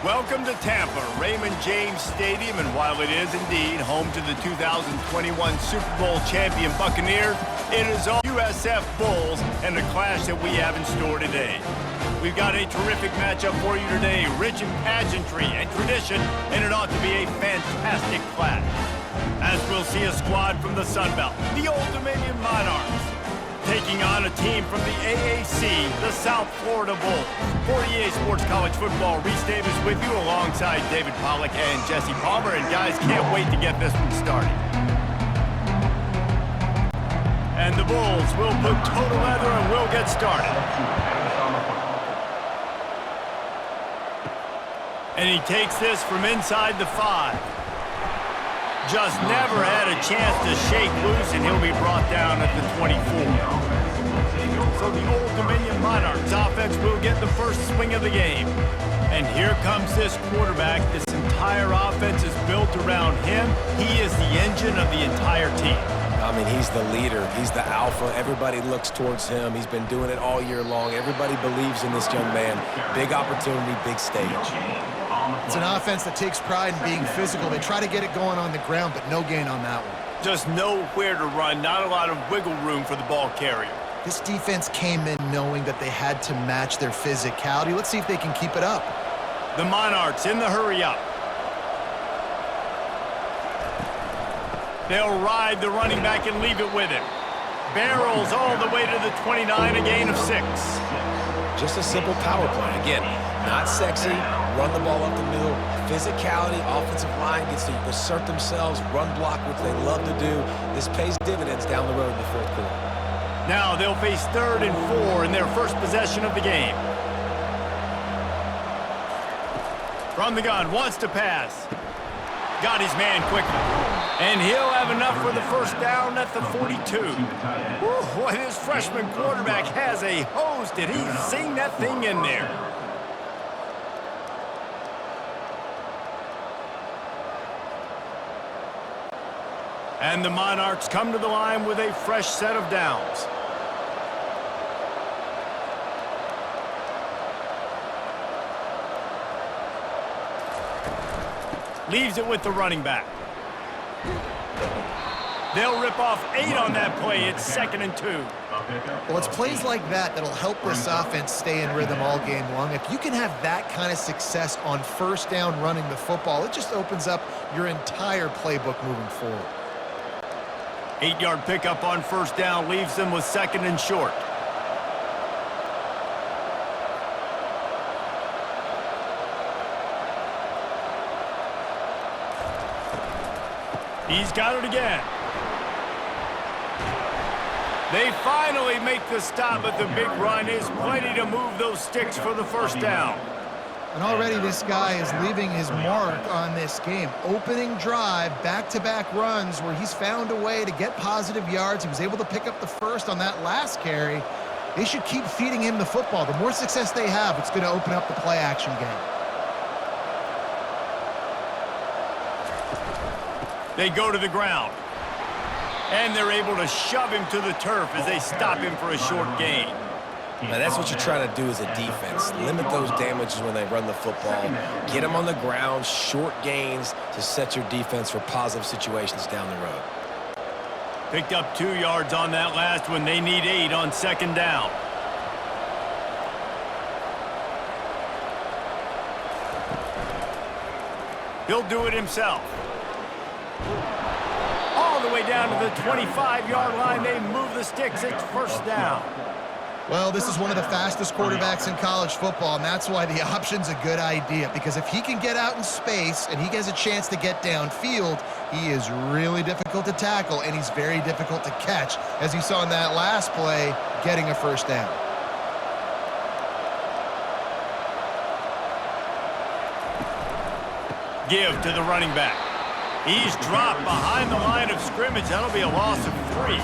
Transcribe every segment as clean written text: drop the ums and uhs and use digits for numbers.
Welcome to Tampa, Raymond James Stadium, and while it is indeed home to the 2021 Super Bowl champion Buccaneers, it is all USF Bulls and the clash that we have in store today. We've got a terrific matchup for you today, rich in pageantry and tradition, and it ought to be a fantastic clash. As we'll see a squad from the Sun Belt, the Old Dominion Monarchs, taking on a team from the AAC, the South Florida Bulls. For EA Sports College Football, Reese Davis with you alongside David Pollack and Jesse Palmer. And guys, can't wait to get this one started. And the Bulls will put total leather and we'll get started. And he takes this from inside the 5. Just never had a chance to shake loose, and he'll be brought down at the 24. So the Old Dominion Monarchs offense will get the first swing of the game. And here comes this quarterback. This entire offense is built around him. He is the engine of the entire team. I mean, he's the leader. He's the alpha. Everybody looks towards him. He's been doing it all year long. Everybody believes in this young man. Big opportunity, big stage. It's an offense that takes pride in being physical. They try to get it going on the ground, but no gain on that one. Just nowhere to run, not a lot of wiggle room for the ball carrier. This defense came in knowing that they had to match their physicality. Let's see if they can keep it up. The Monarchs in the hurry up. They'll ride the running back and leave it with him. Barrels all the way to the 29, a gain of 6. Just a simple power play. Again, not sexy, run the ball up the middle, physicality, offensive line gets to assert themselves, run block, which they love to do. This pays dividends down the road in the fourth quarter. Now they'll face 3rd and 4 in their first possession of the game. From the gun, wants to pass. Got his man quickly. And he'll have enough for the first down at the 42. Boy, this freshman quarterback has a hose. Did he sing that thing in there? And the Monarchs come to the line with a fresh set of downs. Leaves it with the running back. They'll rip off 8 on that play. It's 2nd and 2. Well, it's plays like that that'll help this offense stay in rhythm all game long. If you can have that kind of success on first down running the football, it just opens up your entire playbook moving forward. 8-yard pickup on first down leaves them with 2nd and short. He's got it again. They finally make the stop, but the big run is plenty to move those sticks for the first down. And already this guy is leaving his mark on this game. Opening drive, back-to-back runs where he's found a way to get positive yards. He was able to pick up the first on that last carry. They should keep feeding him the football. The more success they have, it's going to open up the play-action game. They go to the ground. And they're able to shove him to the turf as they stop him for a short gain. Now, that's what you're trying to do as a defense. Limit those damages when they run the football. Get them on the ground, short gains to set your defense for positive situations down the road. Picked up 2 yards on that last one. They need 8 on 2nd down. He'll do it himself. All the way down to the 25-yard line. They move the sticks. It's first down. Well, this is one of the fastest quarterbacks in college football, and that's why the option's a good idea, because if he can get out in space and he has a chance to get downfield, he is really difficult to tackle, and he's very difficult to catch, as you saw in that last play, getting a first down. Give to the running back. He's dropped behind the line of scrimmage. That'll be a loss of 3.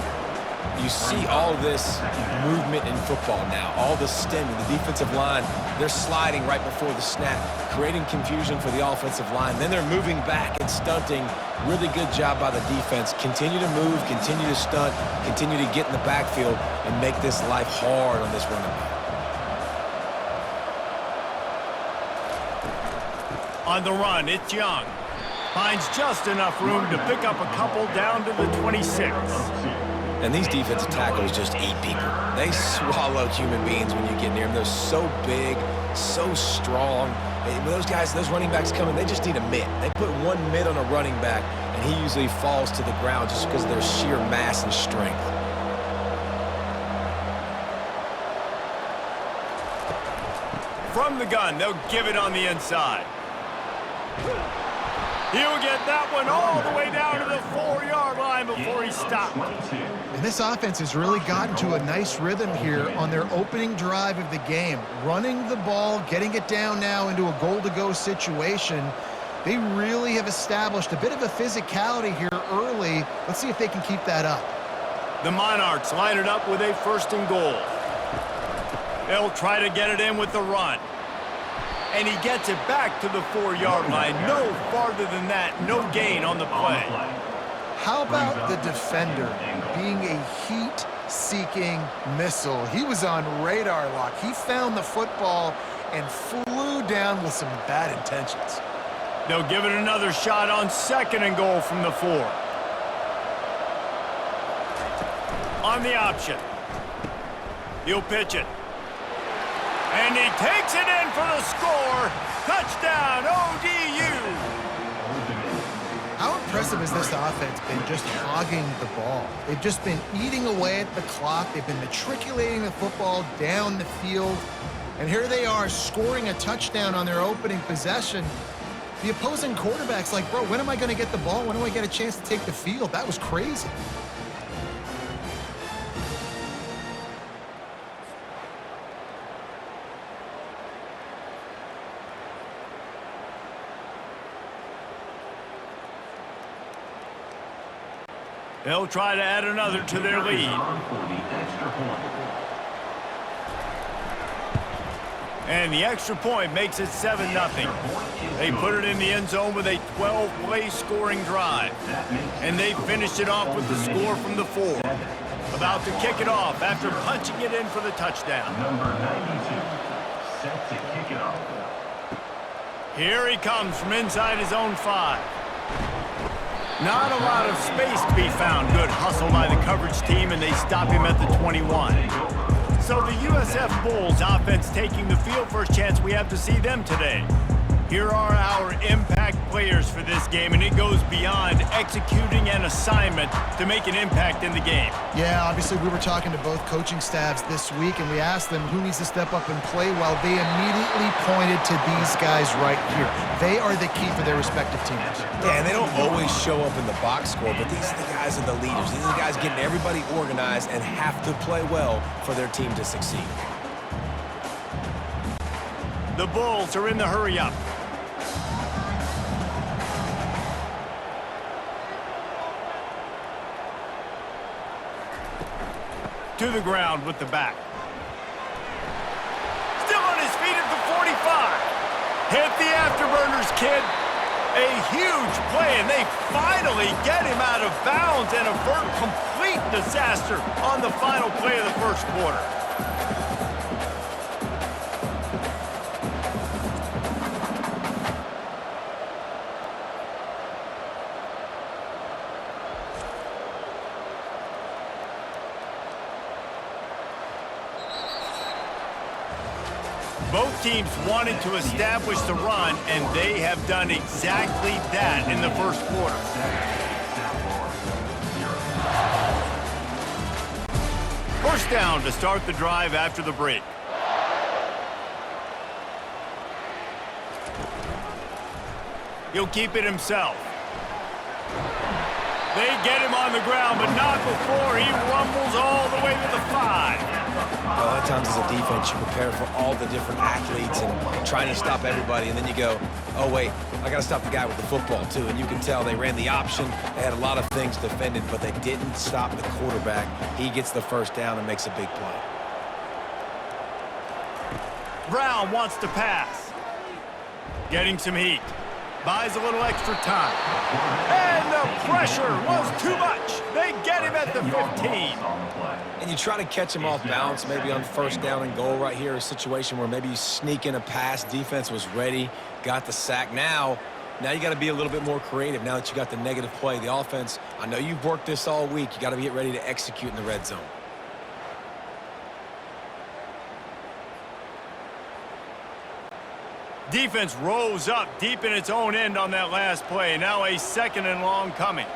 You see all this movement in football now, all the stemming, the defensive line, they're sliding right before the snap, creating confusion for the offensive line. Then they're moving back and stunting. Really good job by the defense. Continue to move, continue to stunt, continue to get in the backfield and make this life hard on this running back. On the run, it's Young. Finds just enough room to pick up a couple down to the 26. And these defensive tackles just eat people. They swallow human beings when you get near them. They're so big, so strong. When those guys, those running backs come in, they just need a mitt. They put one mitt on a running back, and he usually falls to the ground just because of their sheer mass and strength. From the gun, they'll give it on the inside. He'll get that one all the way down to the 4-yard line before he stopped. And this offense has really gotten to a nice rhythm here on their opening drive of the game. Running the ball, getting it down now into a goal-to-go situation. They really have established a bit of a physicality here early. Let's see if they can keep that up. The Monarchs line it up with a 1st and goal. They'll try to get it in with the run. And he gets it back to the 4-yard line. No farther than that, no gain on the play. How about the defender being a heat-seeking missile? He was on radar lock. He found the football and flew down with some bad intentions. They'll give it another shot on 2nd and goal from the 4. On the option. He'll pitch it. And he takes it in for the score. Touchdown, ODU. How impressive has this offense been just hogging the ball? They've just been eating away at the clock. They've been matriculating the football down the field. And here they are scoring a touchdown on their opening possession. The opposing quarterback's like, bro, when am I going to get the ball? When do I get a chance to take the field? That was crazy. They'll try to add another to their lead. And the extra point makes it 7-0. They put it in the end zone with a 12-play scoring drive. And they finished it off with the score from the 4. About to kick it off after punching it in for the touchdown. Number 92, set to kick it off. Here he comes from inside his own 5. Not a lot of space to be found. Good hustle by the coverage team, and they stop him at the 21. So the USF Bulls offense taking the field. First chance we have to see them today. Here are our impact players for this game, and it goes beyond executing an assignment to make an impact in the game. Yeah, obviously we were talking to both coaching staffs this week, and we asked them who needs to step up and play well. They immediately pointed to these guys right here. They are the key for their respective teams. Yeah, and they don't always show up in the box score, but these are the guys are the leaders. These are the guys getting everybody organized and have to play well for their team to succeed. The Bulls are in the hurry-up. To the ground with the back. Still on his feet at the 45. Hit the afterburners, kid. A huge play, and they finally get him out of bounds and avert complete disaster on the final play of the first quarter. Both teams wanted to establish the run, and they have done exactly that in the first quarter. First down to start the drive after the break. He'll keep it himself. They get him on the ground, but not before he rumbles all the way to the 5. A lot of times as a defense, you prepare for all the different athletes and trying to stop everybody, and then you go, oh, wait, I got to stop the guy with the football, too. And you can tell they ran the option. They had a lot of things defended, but they didn't stop the quarterback. He gets the first down and makes a big play. Brown wants to pass. Getting some heat. Buys a little extra time. And the pressure was too much. They get him at the 15. And you try to catch him off balance, maybe on first down and goal right here, a situation where maybe you sneak in a pass. Defense was ready, got the sack. Now you got to be a little bit more creative now that you got the negative play. The offense, I know you've worked this all week. You got to get ready to execute in the red zone. Defense rose up deep in its own end on that last play. Now a 2nd and long coming.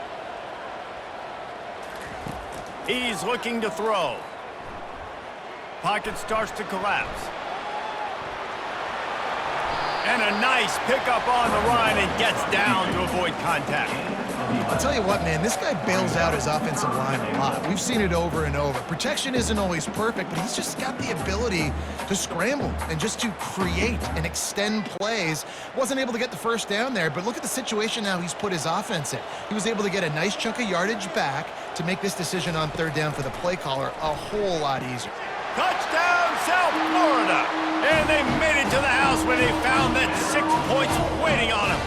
He's looking to throw. Pocket starts to collapse. And a nice pickup on the run and gets down to avoid contact. I'll tell you what, man, this guy bails out his offensive line a lot. We've seen it over and over. Protection isn't always perfect, but he's just got the ability to scramble and just to create and extend plays. Wasn't able to get the first down there, but look at the situation now he's put his offense in. He was able to get a nice chunk of yardage back to make this decision on 3rd down for the play caller a whole lot easier. Touchdown, South Florida! And they made it to the house when they found that 6 points waiting on them.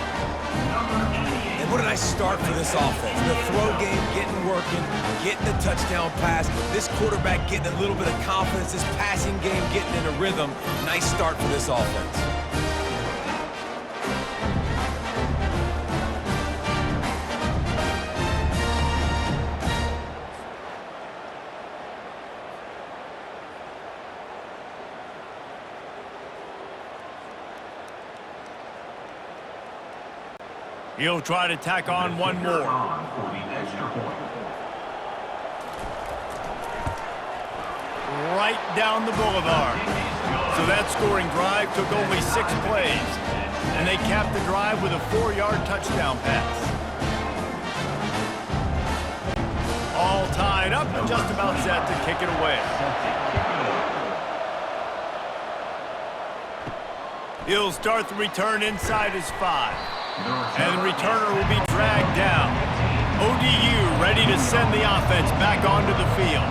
And what a nice start for this offense. The throw game getting working, getting the touchdown pass. This quarterback getting a little bit of confidence. This passing game getting in a rhythm. Nice start for this offense. He'll try to tack on one more. Right down the boulevard. So that scoring drive took only 6 plays. And they capped the drive with a 4-yard touchdown pass. All tied up and just about set to kick it away. He'll start the return inside his 5. And the returner will be dragged down. ODU ready to send the offense back onto the field.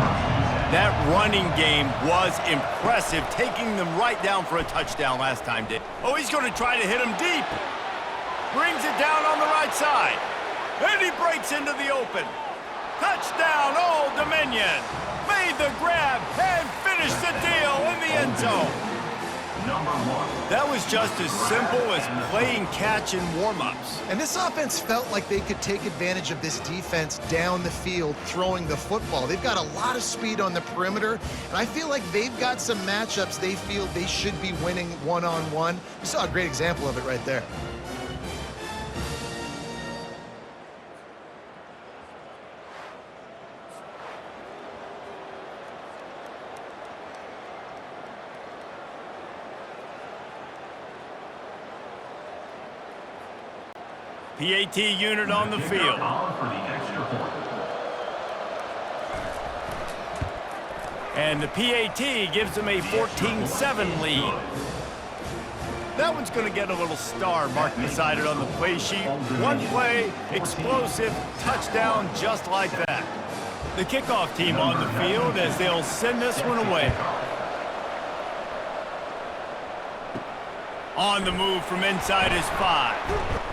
That running game was impressive, taking them right down for a touchdown last time, Dave. Oh, he's going to try to hit him deep. Brings it down on the right side. And he breaks into the open. Touchdown, Old Dominion. Made the grab and finished the deal in the end zone. That was just as simple as playing catch in warm-ups. And this offense felt like they could take advantage of this defense down the field throwing the football. They've got a lot of speed on the perimeter, and I feel like they've got some matchups they feel they should be winning one-on-one. You saw a great example of it right there. PAT unit on the field. And the PAT gives them a 14-7 lead. That one's going to get a little star marked beside it on the play sheet. One play, explosive, touchdown just like that. The kickoff team on the field as they'll send this one away. On the move from inside his 5.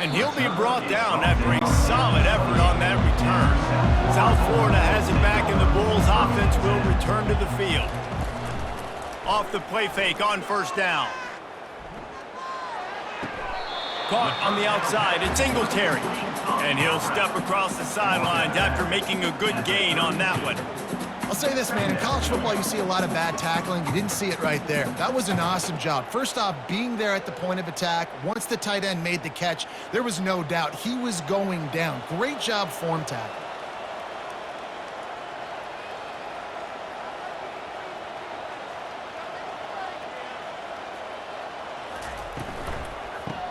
And he'll be brought down after a solid effort on that return. South Florida has it back, and the Bulls offense will return to the field. Off the play fake on 1st down. Caught on the outside, it's Singletary. And he'll step across the sidelines after making a good gain on that one. I'll say this, man, in college football, you see a lot of bad tackling. You didn't see it right there. That was an awesome job. First off, being there at the point of attack. Once the tight end made the catch, there was no doubt he was going down. Great job form tackle.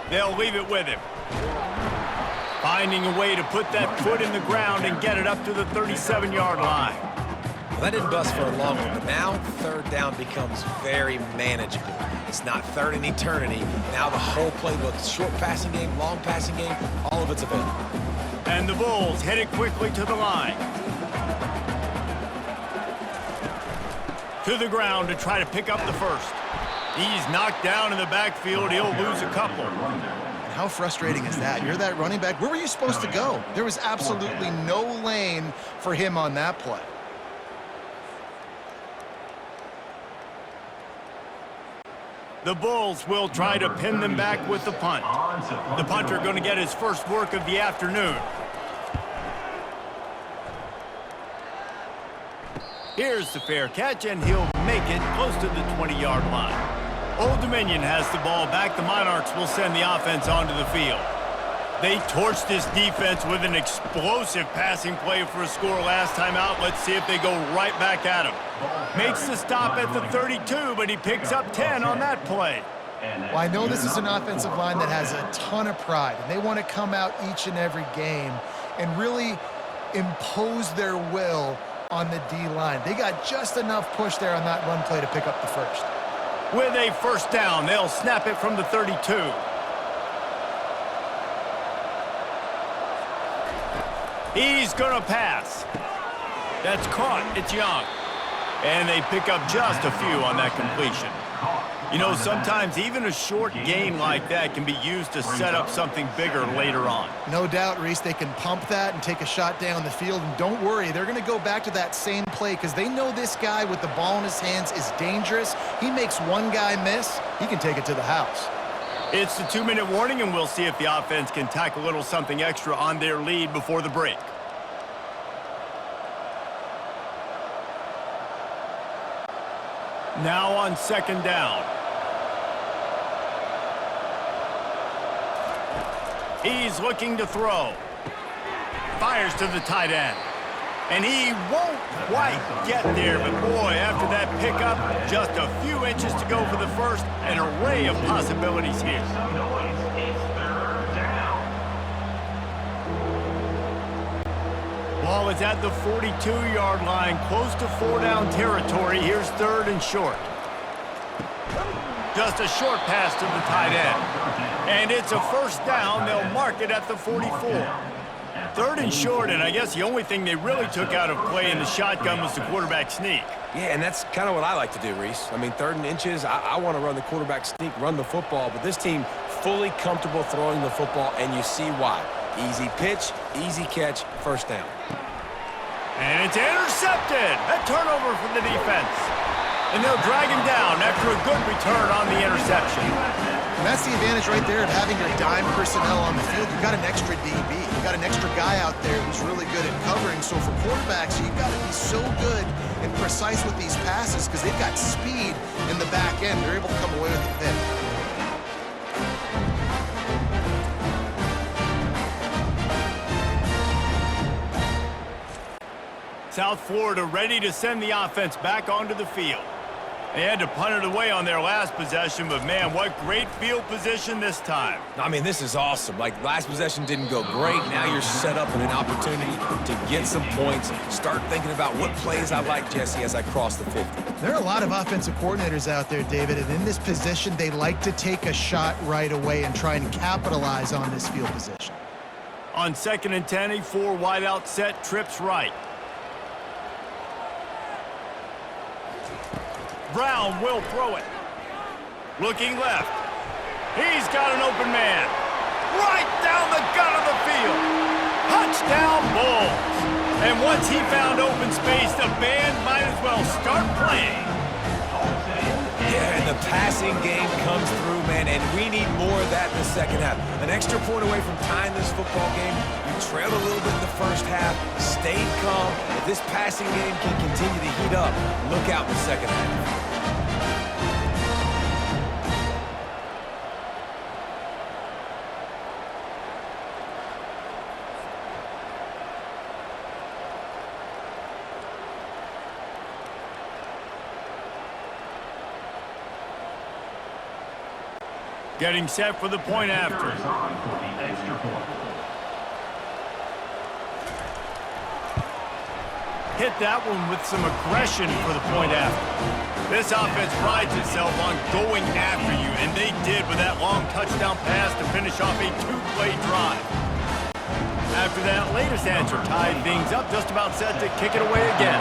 They'll leave it with him. Finding a way to put that foot in the ground and get it up to the 37-yard line. Well, that didn't bust for a long one, but now 3rd down becomes very manageable. It's not 3rd and eternity. Now the whole playbook, short passing game, long passing game, all of it's available. And the Bulls headed quickly to the line. To the ground to try to pick up the first. He's knocked down in the backfield. He'll lose a couple. how frustrating is that? You're that running back. Where were you supposed to go? There was absolutely no lane for him on that play. The Bulls will try to pin them back with the punt. The punter going to get his first work of the afternoon. Here's the fair catch, and he'll make it close to the 20-yard line. Old Dominion has the ball back. The Monarchs will send the offense onto the field. They torched this defense with an explosive passing play for a score last time out. Let's see if they go right back at him. Makes the stop at the 32, but he picks up 10 on that play. Well, I know this is an offensive line that has a ton of pride, and they want to come out each and every game and really impose their will on the D-line. They got just enough push there on that run play to pick up the first. With a first down, they'll snap it from the 32. He's going to pass. That's caught. It's Young. And they pick up just a few on that completion. You know, sometimes even a short game like that can be used to set up something bigger later on. No doubt, Reese, they can pump that and take a shot down the field. And don't worry, they're going to go back to that same play because they know this guy with the ball in his hands is dangerous. He makes one guy miss, he can take it to the house. It's the 2-minute warning, and we'll see if the offense can tack a little something extra on their lead before the break. Now on second down. He's looking to throw. Fires to the tight end. And he won't quite get there, but boy, after that pickup, just a few inches to go for the first, an array of possibilities here. Ball is at the 42-yard line, close to 4-down territory. Here's third and short. Just a short pass to the tight end. And it's a first down. They'll mark it at the 44. Third and short, and I guess the only thing they really took out of play in the shotgun was the quarterback sneak. Yeah, and that's kind of what I like to do, Reese. I mean, third and inches, I want to run the quarterback sneak, run the football, but this team fully comfortable throwing the football, and you see why. Easy pitch, easy catch, first down. And it's intercepted. A turnover for the defense. And they'll drag him down after a good return on the interception. And that's the advantage right there of having your dime personnel on the field. You've got an extra DB. You've got an extra guy out there who's really good at covering. So for quarterbacks, you've got to be so good and precise with these passes because they've got speed in the back end. They're able to come away with the pick. South Florida ready to send the offense back onto the field. They had to punt it away on their last possession, but man, what great field position this time. I mean, this is awesome. Like, last possession didn't go great. Now you're set up in an opportunity to get some points. Start thinking about what plays I like, Jesse, as I cross the 50. There are a lot of offensive coordinators out there, David, and in this position, they like to take a shot right away and try and capitalize on this field position. On 2nd and 10, a 4 wide out set, trips right. Brown will throw it. Looking left. He's got an open man. Right down the gut of the field. Touchdown Bulls. And once he found open space, the band might as well start playing. Yeah, and the passing game comes through, man, and we need more of that in the second half. An extra point away from tying this football game. You trailed a little bit in the first half, stayed calm. If this passing game can continue to heat up, look out in the second half. Getting set for the point after. Hit that one with some aggression for the point after. This offense prides itself on going after you, and they did with that long touchdown pass to finish off a 2-play drive. After that latest answer tied things up, just about set to kick it away again.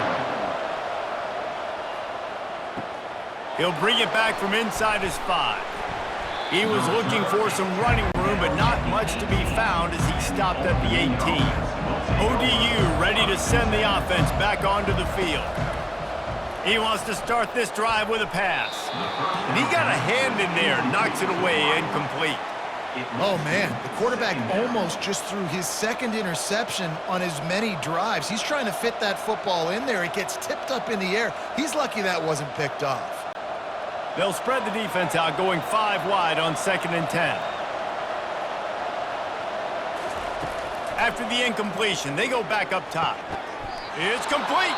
He'll bring it back from inside his 5. He was looking for some running room, but not much to be found as he stopped at the 18. ODU ready to send the offense back onto the field. He wants to start this drive with a pass. And he got a hand in there, knocks it away, incomplete. Oh, man, the quarterback almost just threw his second interception on as many drives. He's trying to fit that football in there. It gets tipped up in the air. He's lucky that wasn't picked off. They'll spread the defense out, going 5 wide on 2nd and 10. After the incompletion, they go back up top. It's complete.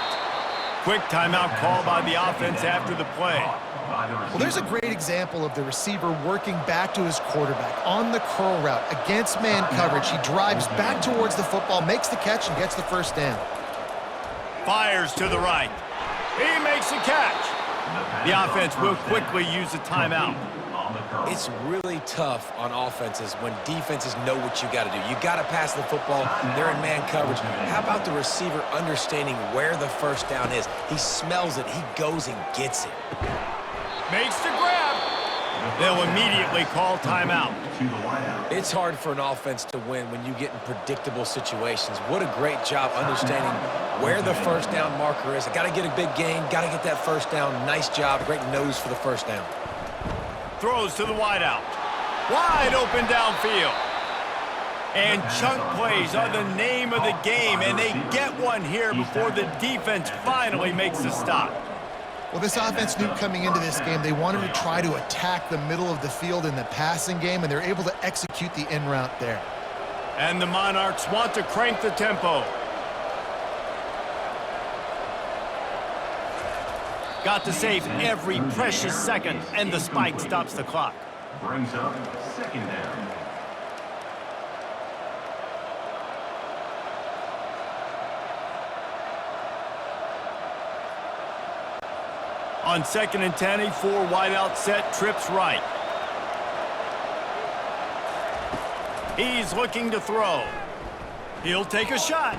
Quick timeout call by the offense after the play. Well, there's a great example of the receiver working back to his quarterback on the curl route against man coverage. He drives back towards the football, makes the catch, and gets the first down. Fires to the right. He makes the catch. The offense will quickly use a timeout. It's really tough on offenses when defenses know what you got to do. You got to pass the football. They're in man coverage. How about the receiver understanding where the first down is? He smells it. He goes and gets it. Makes the grab. They'll immediately call timeout. It's hard for an offense to win when you get in predictable situations. What a great job understanding where the first down marker is. I got to get a big gain. Got to get that first down. Nice job. Great nose for the first down. Throws to the wideout. Wide open downfield. And chunk plays are the name of the game, and they get one here before the defense finally makes the stop. Well, this offense knew coming into this game they wanted to try to attack the middle of the field in the passing game, and they're able to execute the in route there. And the Monarchs want to crank the tempo. Got to save every precious second, and the spike stops the clock. Brings up 2nd down. On 2nd and 10, a 4 wideout set, trips right. He's looking to throw. He'll take a shot.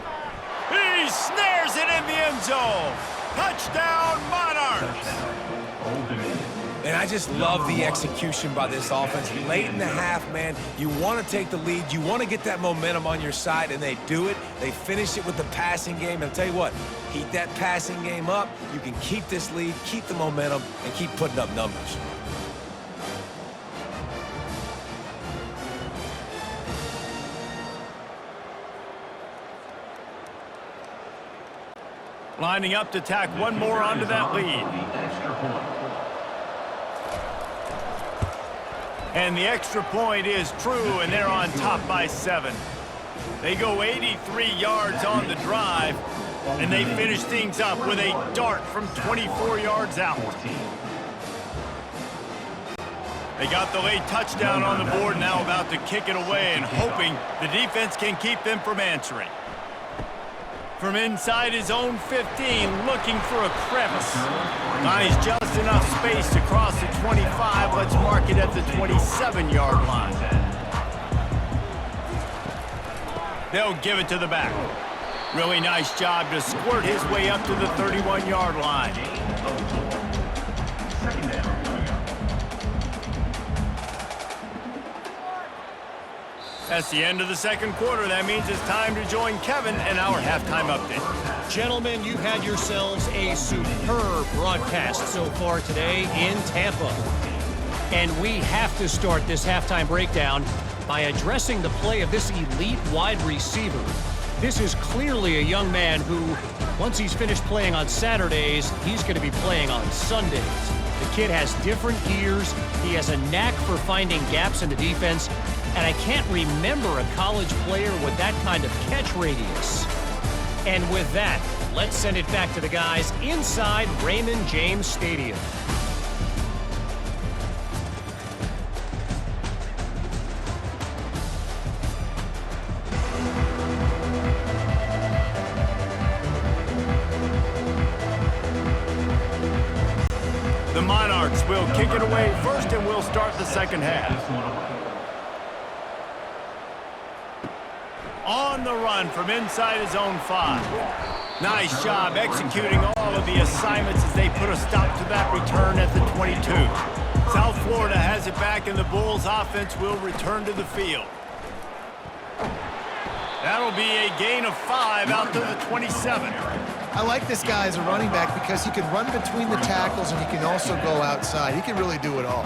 He snares it in the end zone. Touchdown, Monarchs! And I just love the execution by this offense. Late in the half, man, you want to take the lead. You want to get that momentum on your side, and they do it. They finish it with the passing game. And I'll tell you what, keep that passing game up. You can keep this lead, keep the momentum, and keep putting up numbers. Lining up to tack one more onto that lead. And the extra point is true, and they're on top by 7. They go 83 yards on the drive, and they finish things up with a dart from 24 yards out. They got the late touchdown on the board, now about to kick it away and hoping the defense can keep them from answering. From inside his own 15, looking for a crevice. Finds just enough space to cross the 25. Let's mark it at the 27-yard line. They'll give it to the back. Really nice job to squirt his way up to the 31-yard line. That's the end of the second quarter. That means it's time to join Kevin in our halftime update. Gentlemen, you've had yourselves a superb broadcast so far today in Tampa. And we have to start this halftime breakdown by addressing the play of this elite wide receiver. This is clearly a young man who, once he's finished playing on Saturdays, he's going to be playing on Sundays. The kid has different gears. He has a knack for finding gaps in the defense. And I can't remember a college player with that kind of catch radius. And with that, let's send it back to the guys inside Raymond James Stadium. The Monarchs will kick it away first, and we'll start the second half. On the run from inside his own 5. Nice job executing all of the assignments as they put a stop to that return at the 22. South Florida has it back. back, and the Bulls offense will return to the field. That'll be a gain of 5 out to the 27. I like this guy as a running back because he can run between the tackles and he can also go outside. He can really do it all.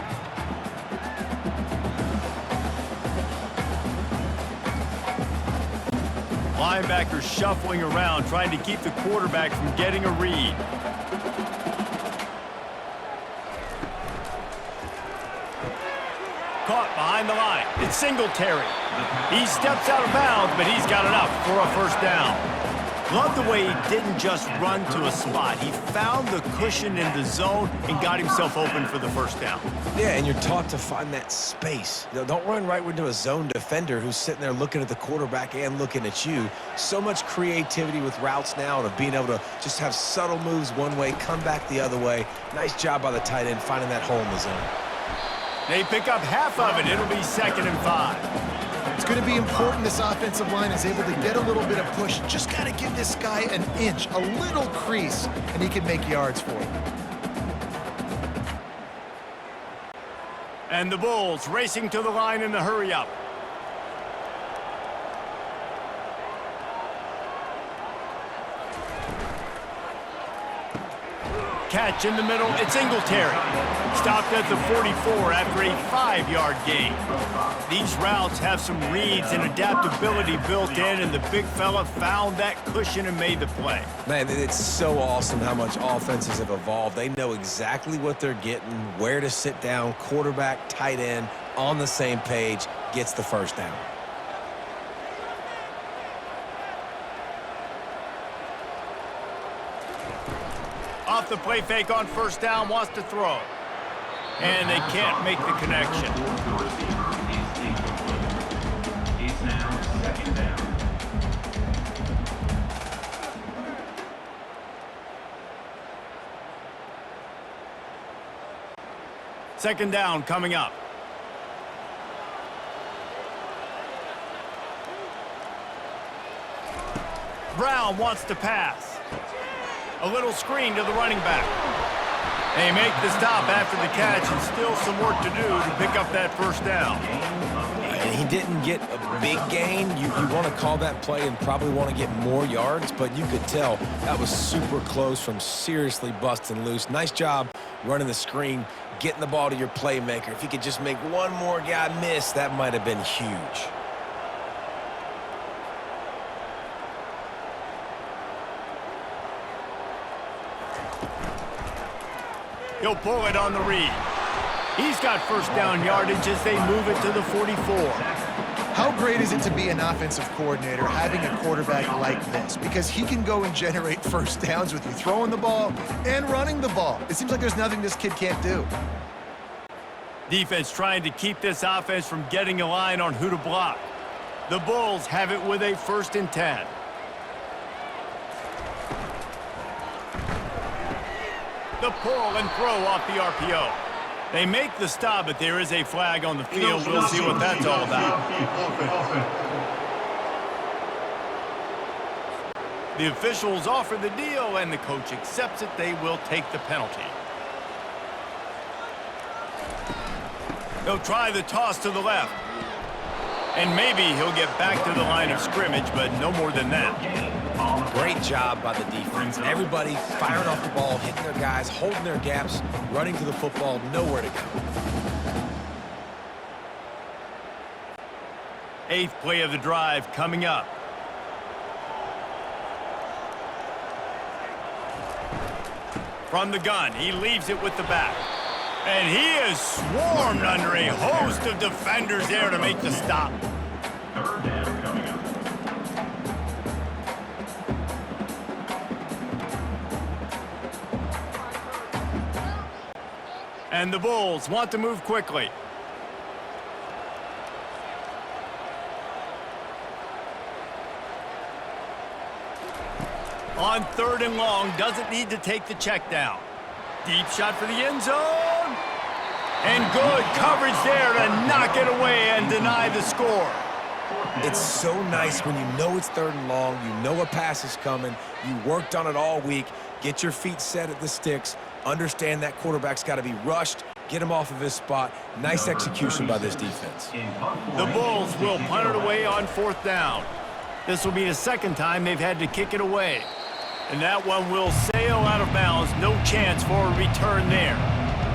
Linebacker shuffling around, trying to keep the quarterback from getting a read. Caught behind the line. It's Singletary. He steps out of bounds, but he's got enough for a first down. Love the way he didn't just run to a spot. He found the cushion in the zone and got himself open for the first down. Yeah, and you're taught to find that space. You know, don't run right into a zone defender who's sitting there looking at the quarterback and looking at you. So much creativity with routes now and of being able to just have subtle moves one way, come back the other way. Nice job by the tight end finding that hole in the zone. They pick up half of it. It'll be 2nd and 5. It's going to be important this offensive line is able to get a little bit of push. Just got to give this guy an inch, a little crease, and he can make yards for you. And the Bulls racing to the line in the hurry-up. Catch in the middle. It's Singletary. Stopped at the 44 after a 5-yard gain. These routes have some reads and adaptability built in, and the big fella found that cushion and made the play. Man, it's so awesome how much offenses have evolved. They know exactly what they're getting, where to sit down, quarterback, tight end, on the same page, gets the first down. Off the play fake on first down, wants to throw. And they can't make the connection. It's now 2nd down. Second down coming up. Brown wants to pass. A little screen to the running back. They make the stop after the catch, and still some work to do to pick up that first down. And he didn't get a big gain. You want to call that play and probably want to get more yards, but you could tell that was super close from seriously busting loose. Nice job running the screen, getting the ball to your playmaker. If he could just make one more guy miss, that might have been huge. He'll pull it on the read. He's got first down yardage as they move it to the 44. How great is it to be an offensive coordinator having a quarterback like this? Because he can go and generate first downs with you throwing the ball and running the ball. It seems like there's nothing this kid can't do. Defense trying to keep this offense from getting a line on who to block. The Bulls have it with a 1st and 10. The pull and throw off the RPO. They make the stop, but there is a flag on the field. We'll see what that's all about. The officials offer the deal, and the coach accepts it. They will take the penalty. They'll try the toss to the left. And maybe he'll get back to the line of scrimmage, but no more than that. Great job by the defense. Everybody firing off the ball, hitting their guys, holding their gaps, running to the football, nowhere to go. 8th play of the drive coming up. From the gun, he leaves it with the back. And he is swarmed under a host of defenders there to make the stop. 3rd down coming up. And the Bulls want to move quickly. On 3rd and long, doesn't need to take the check down. Deep shot for the end zone. And good coverage there to knock it away and deny the score. It's so nice when you know it's 3rd and long, you know a pass is coming, you worked on it all week, get your feet set at the sticks, understand that quarterback's got to be rushed, get him off of his spot. Nice execution by this defense. The Bulls will punt it away on 4th down. This will be the second time they've had to kick it away. And that one will sail out of bounds. No chance for a return there.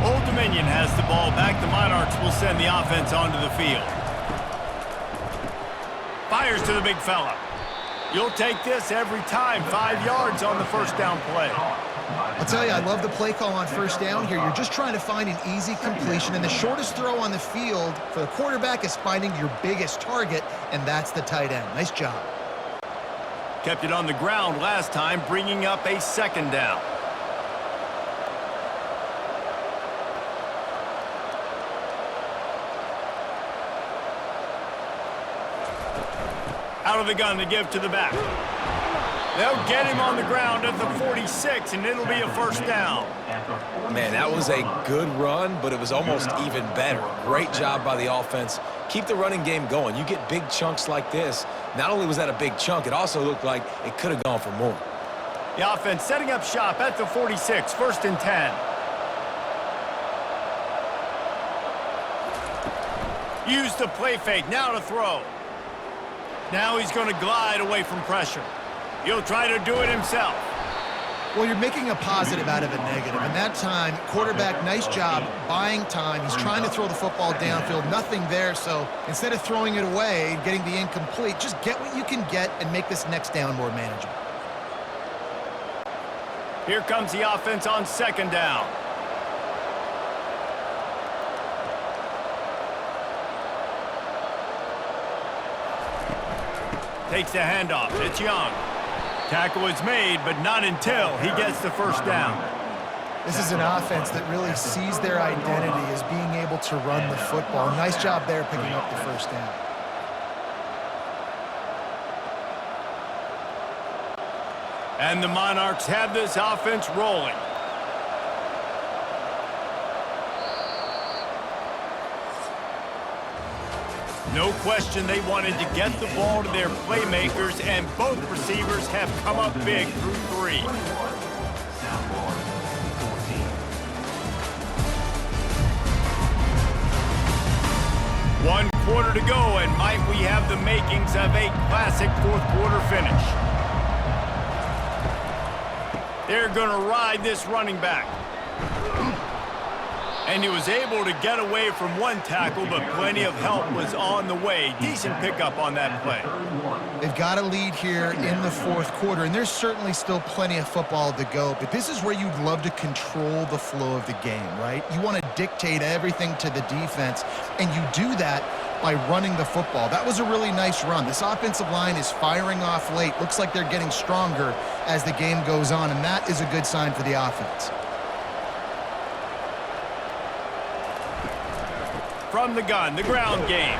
Old Dominion has the ball back. The Monarchs will send the offense onto the field. Fires to the big fella. You'll take this every time. 5 yards on the first down play. I'll tell you, I love the play call on 1st down here. You're just trying to find an easy completion, and the shortest throw on the field for the quarterback is finding your biggest target, and that's the tight end. Nice job. Kept it on the ground last time, bringing up a 2nd down. Out of the gun to give to the back. They'll get him on the ground at the 46, and it'll be a 1st down. Man, that was a good run, but it was almost even better. Great job by the offense. Keep the running game going. You get big chunks like this. Not only was that a big chunk, it also looked like it could have gone for more. The offense setting up shop at the 46, 1st and 10. Use the play fake, now to throw. Now he's going to glide away from pressure. He'll try to do it himself. Well, you're making a positive out of a negative, and that time, quarterback, nice job buying time. He's trying to throw the football downfield, nothing there, so instead of throwing it away and getting the incomplete, just get what you can get and make this next down more manageable. Here comes the offense on 2nd down. Takes the handoff. It's Young. Tackle is made, but not until he gets the 1st down. This is an offense that really sees their identity as being able to run the football. Nice job there picking up the 1st down. And the Monarchs have this offense rolling. No question they wanted to get the ball to their playmakers, and both receivers have come up big through 3. One quarter to go, and might we have the makings of a classic 4th quarter finish. They're going to ride this running back. And he was able to get away from one tackle, but plenty of help was on the way. Decent pickup on that play. They've got a lead here in the 4th quarter, and there's certainly still plenty of football to go, but this is where you'd love to control the flow of the game, right? You want to dictate everything to the defense, and you do that by running the football. That was a really nice run. This offensive line is firing off late. Looks like they're getting stronger as the game goes on, and that is a good sign for the offense. From the gun, the ground game.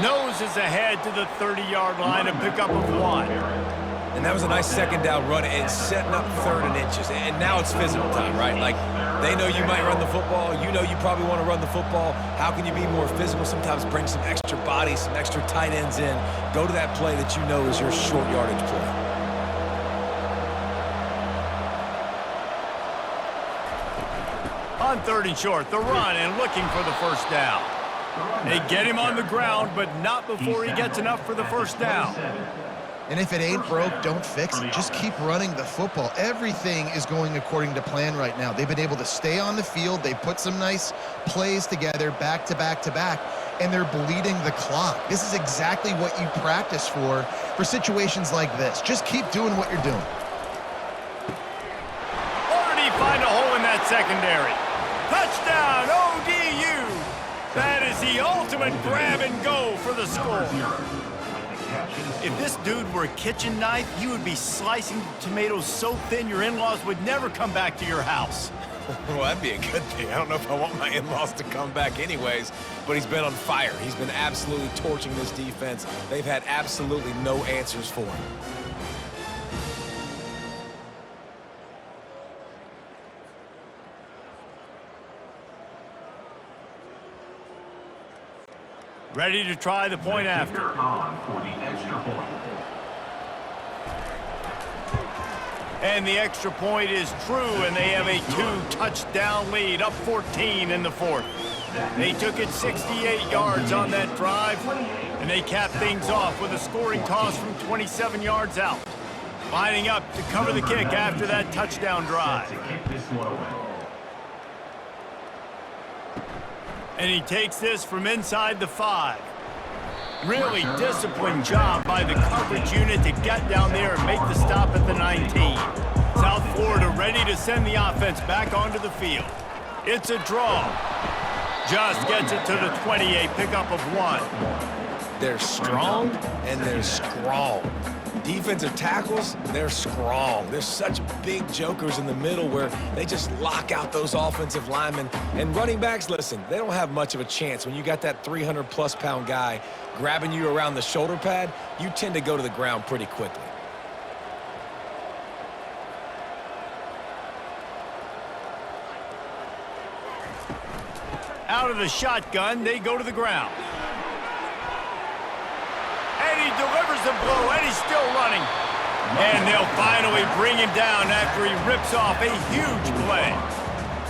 Noses ahead to the 30-yard line, a pickup of 1. And that was a nice 2nd down run and setting up 3rd and inches. And now it's physical time, right? Like, they know you might run the football. You know you probably want to run the football. How can you be more physical? Sometimes bring some extra bodies, some extra tight ends in. Go to that play that you know is your short yardage play. On 3rd and short, the run and looking for the 1st down. They get him on the ground, but not before he gets enough for the 1st down. And if it ain't broke, don't fix it. Just keep running the football. Everything is going according to plan right now. They've been able to stay on the field. They put some nice plays together back to back to back, and they're bleeding the clock. This is exactly what you practice for situations like this. Just keep doing what you're doing. Already find a hole in that secondary. Touchdown, ODU. That is the ultimate grab and go for the score. If this dude were a kitchen knife, you would be slicing tomatoes so thin your in-laws would never come back to your house. Well, that'd be a good thing. I don't know if I want my in-laws to come back anyways, but he's been on fire. He's been absolutely torching this defense. They've had absolutely no answers for him. Ready to try the point after. And the extra point is true, and they have a 2-touchdown lead, up 14 in the fourth. They took it 68 yards on that drive, and they capped things off with a scoring toss from 27 yards out. Lining up to cover the kick after that touchdown drive. And he takes this from inside the 5. Really disciplined job by the coverage unit to get down there and make the stop at the 19. South Florida ready to send the offense back onto the field. It's a draw. Just gets it to the 20, a pickup of 1. They're strong and they're strong. Defensive tackles, they're strong. There's such big jokers in the middle where they just lock out those offensive linemen. And running backs, listen, they don't have much of a chance. When you got that 300-plus pound guy grabbing you around the shoulder pad, you tend to go to the ground pretty quickly. Out of the shotgun, they go to the ground. And he delivers the blow, and he's still running. And they'll finally bring him down after he rips off a huge play.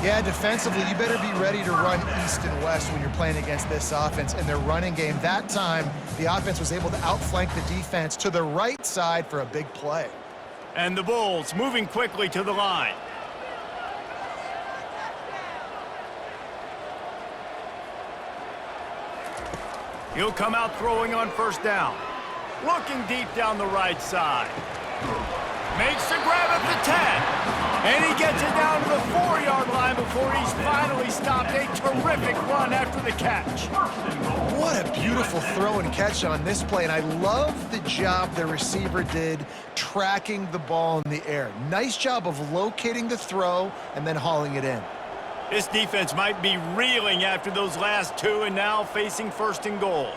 Yeah, defensively, you better be ready to run east and west when you're playing against this offense. In their running game, that time, the offense was able to outflank the defense to the right side for a big play. And the Bulls moving quickly to the line. He'll come out throwing on first down. Looking deep down the right side. Makes the grab at the 10. And he gets it down to the 4-yard line before he's finally stopped. A terrific run after the catch. What a beautiful throw and catch on this play. And I love the job the receiver did tracking the ball in the air. Nice job of locating the throw and then hauling it in. This defense might be reeling after those last 2 and now facing 1st and goal.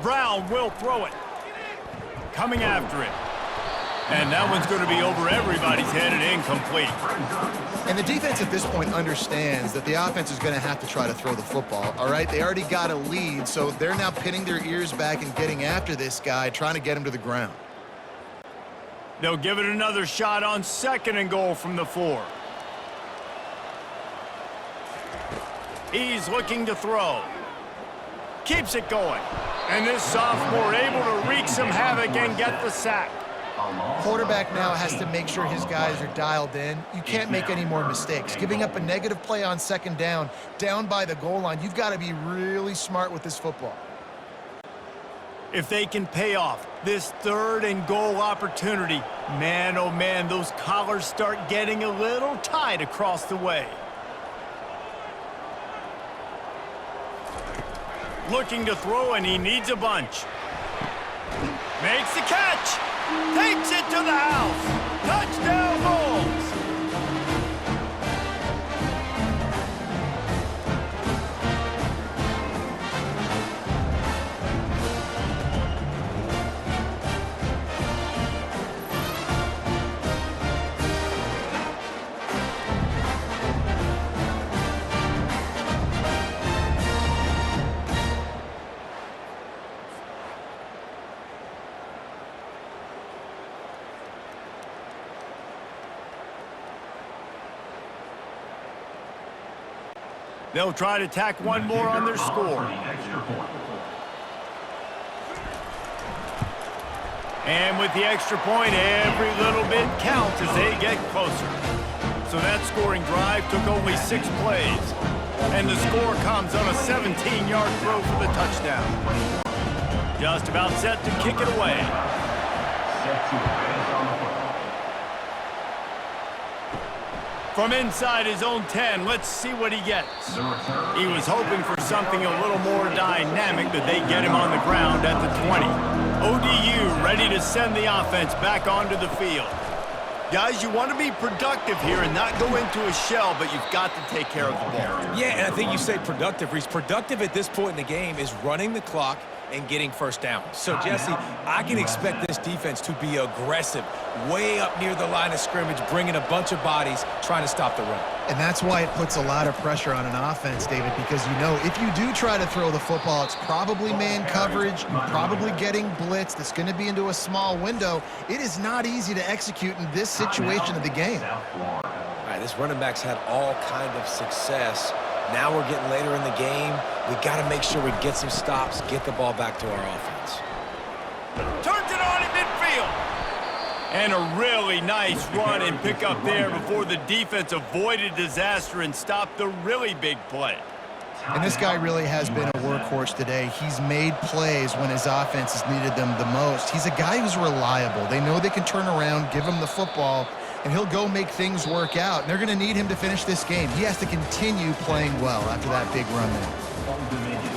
Brown will throw it. Coming after it. And that one's going to be over everybody's head and incomplete. And the defense at this point understands that the offense is going to have to try to throw the football, all right? They already got a lead, so they're now pinning their ears back and getting after this guy, trying to get him to the ground. They'll give it another shot on 2nd and goal from the 4. He's looking to throw. Keeps it going. And this sophomore able to wreak some havoc and get the sack. Quarterback now has to make sure his guys are dialed in. You can't make any more mistakes. Giving up a negative play on 2nd down by the goal line, you've got to be really smart with this football. If they can pay off this 3rd and goal opportunity, man, oh man, those collars start getting a little tight across the way. Looking to throw, and he needs a bunch. Makes the catch. Takes it to the house. Touchdown, Bulls. They'll try to tack one more on their score. And with the extra point, every little bit counts as they get closer. So that scoring drive took only 6 plays. And the score comes on a 17-yard throw for the touchdown. Just about set to kick it away. From inside his own 10, let's see what he gets. He was hoping for something a little more dynamic, but they get him on the ground at the 20. ODU ready to send the offense back onto the field. Guys, you want to be productive here and not go into a shell, but you've got to take care of the ball. Yeah, and I think you say productive, Reese. Productive at this point in the game is running the clock and getting first down. So, Jesse, I can expect this defense to be aggressive, way up near the line of scrimmage, bringing a bunch of bodies, trying to stop the run. And that's why it puts a lot of pressure on an offense, David, because you know if you do try to throw the football, it's probably man coverage, probably getting blitzed. It's going to be into a small window. It is not easy to execute in this situation of the game. All right, this running back's had all kind of success. Now we're getting later in the game. We got to make sure we get some stops, get the ball back to our offense. Turns it on in midfield. And a really nice run and pick up there before the defense avoided disaster and stopped the really big play. And this guy really has been a workhorse today. He's made plays when his offense has needed them the most. He's a guy who's reliable. They know they can turn around, give him the football, and he'll go make things work out. And they're going to need him to finish this game. He has to continue playing well after that big run there.